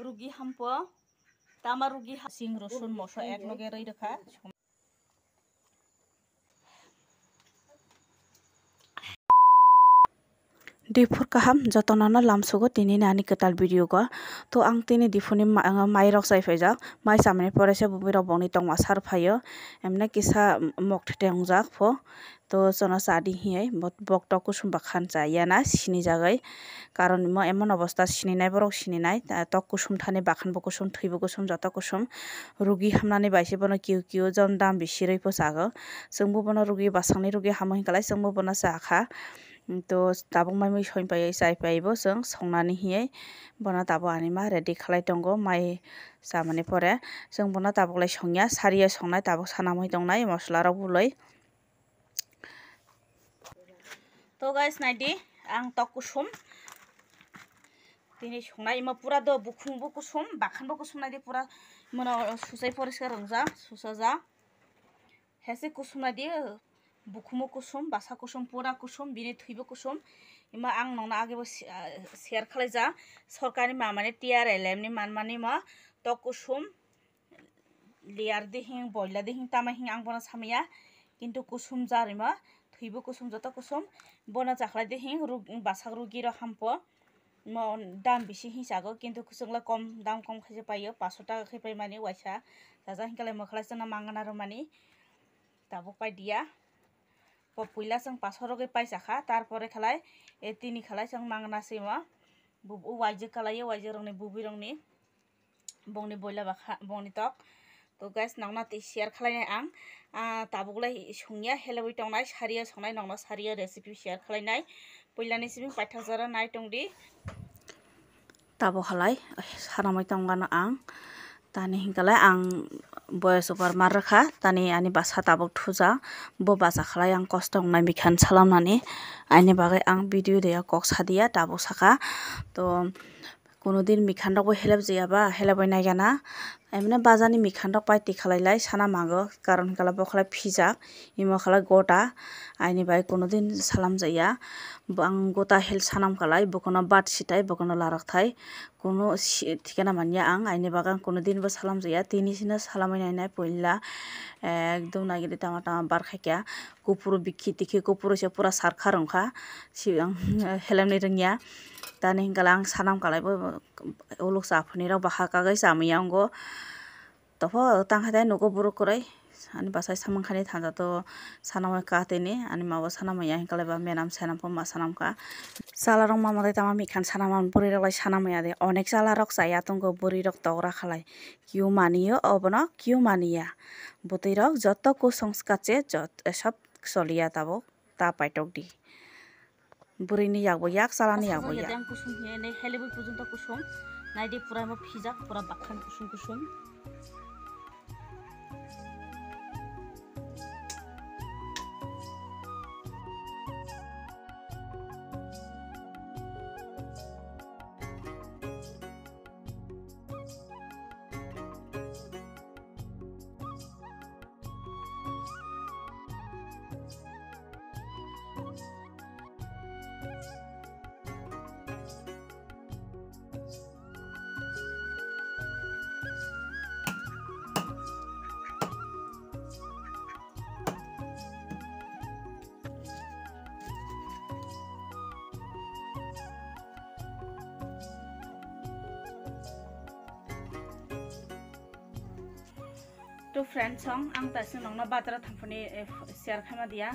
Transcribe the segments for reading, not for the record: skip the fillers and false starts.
rugi hampo tama rugi sing rosun moso ek loge roi rekha Difur kaham jotonana lamsugo tini nani ketal video go to ang tini difuni mai rok sai faijak mai samne pore se bubi rok bongni tongma sar phayo emne kisa mok thete ongjak pho to sono sadi hiye bok tok kusum bakhan cha yana sini jagai karon mo emon obostha sini nai borok sini nai tok kusum thani bakhan bo kusum thuibo kusum joto kusum rugi hamnani baise bono kiu kiu jon dam bisiroi posago sungbo bono rugi basangni rugi hamo hinkalai sungbo bono sakha to tabuk mai moi soin pai sai pai bo song songnani hiye bono tabo anima ready khalai tongo mai samani pore song bono tabuk lai songya sariya songnai tabuk sanamoi tongnai mosla rok buloi to guys naidi ang tok kusum tini songnai ima pura do bukhung bo kusum bakhan bo kusum naidi pura mono susai poriskar rongja susaja hese kusum naidi bukumo kusum basa kusum pura kusum bini thuibo kusum ima ang nongna age bo share khlaija sorkari mamani TRLM ni manmani ma tok kusum liar dihing boila dihing tama hing ang bona samya kintu kusum jarima thuibo kusum joto kusum bona jakhlai dihing basa rugi ro hampo mo dam bisi hisago kintu kusungla kom dam kom khaje payo 500 টাকা khai pai mani waisa jaja hingkale mokhlai sona mangana ro mani tabuk pai dia popuila sang 500 roge paisakha tarpore khalai tini khalai sang mangna sima bubu waije khalai waije rongni bubi rongni bongni boila bakha bongni tok to guys nangna ti share khalai ang tabuklai sungya heloi tongnai sariya songnai nangna sariya recipe share khalai nai poilani sibing paithak jara nai tongdi tabo khalai saramai tongana ang tani hingkalai ang boys over marrakha tani ani basa tabuk thuja bo basa khalai ang kosto ngai mikhan salamnani ani bagai ang video deya kok sadia tabuk saka to konodin mikhan rok bo helap jaya ba helabai naigana emne bazani mikhan rok pai ti khalai lai sana mago karon kala bo khalai phijak imo khalai gota ani bai konodin salam jaya bang gota hel sanam khalai bokono bat sitai bokono larak thai kono thikana manya ang aini bagan konodin bo salam jaya tini sina salamai nai poilla ekdom nagiri tama tama bar khaikya kupuro bikhi tikhi kupuro se pura sarkha rongkha siang helamni rengya tani hingkalang sanam kalai bo uluk safuni rok baha kagai samiyanggo topho tangkhadai nugo buruk korai ani basai samangkhani thanja to sanamai kateni ani mago sanamai hingkalai ba menam senam poma sanam ka sala rok mamade tama mikhan sanaman buri rok lai sanamai ade onek sala rok saya tongo buri rok togra khalai kiu maniyo obono kiu maniya butui rok joto ko সংস্কাচে সব চলিয়া tabuk ta paitok di burini yakbo yak salani yakbo yak yang kusum ne helebui pujunta kusum naidi pura mo phijak pura bakhan kusum kusum to friends song ang tasing nongna batara thampani share khama dia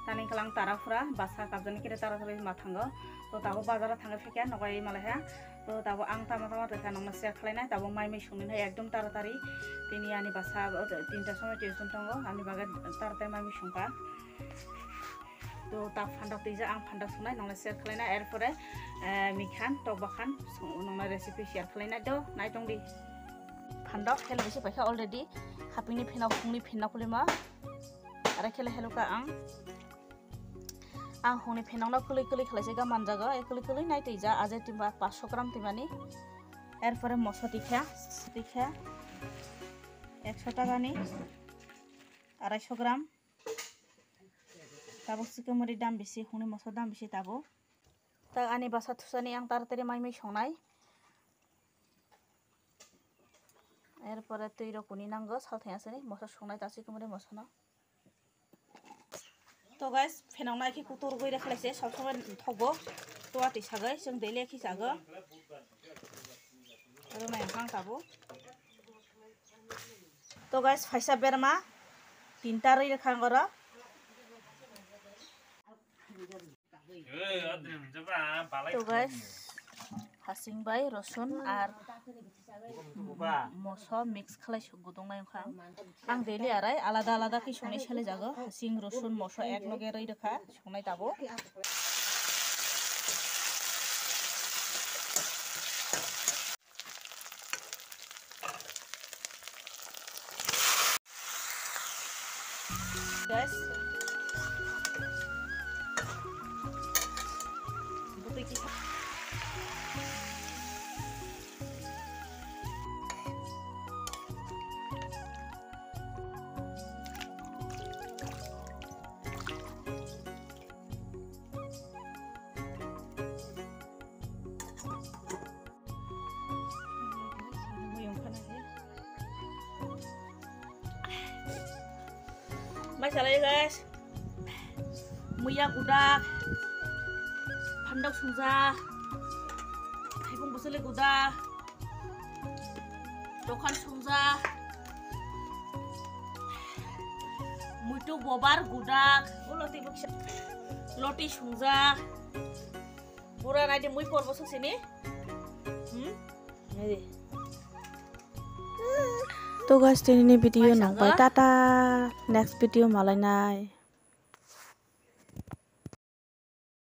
tani kalang tarafura basa kabjani kire taratari mathango to tabo bazara thanga phekya nogai malaya to tabo ang tama tama rekha nongna share khlainai tabo mai mai sungni hai ekdom taratari tini ani basa 3ta সময় tuition tongo ani baga taratari mai mai sungka to ta phandak tija ang phandak sunai nongna share khlainai erpore mikhan tok bakhan nongna recipe share khlainai do nai tongdi phandak hello bisi paikha already hapini phina khungni phina kulima ara khela hello ka ang hungni phenangna kuli kuli khlaise ga manjaga e kuli kuli nai tija aje timba 500 gram timani erpore moso tikha 100 টাকা ni 250 গ্রাম tabo sikamori dam bisi hungni moso dam bisi tabo ta ani basa thusani ang taratari mai mai songnai এরপরে তৈ রকমই নাঙ্গো সালথাই আছে মশলা সংনাই তাসি কুমরে মশলা তো guys ফেনাव नायखि कुतुर गय राखलायसे सब समय थगो तो आति सागै जों दैले खि जागो आरो नाय हां ताबो तो गाइस फाइसा बेरमा तीनटा रै रखांगर तो गाइस हासिं बाय रसुन आर मसला मिक्स खालाय गुदुंनाय ओंखाम आं दैलि आराय आलादा आलादा कि संनाय साले जागो हासिं रसुन मसला एक लगे रै रखा संनाय दाबो guys butuh kita Masalahnya guys, muya gudak, pandang susah, haipung besar gudak, dokan susah, mutu bobar gudak, loti susah, pura nanti mui por bosok sini, ini. तो गाइस दिनैनि भिडिअ नांबाय टाटा नेक्स्ट भिडिअ मालायनाय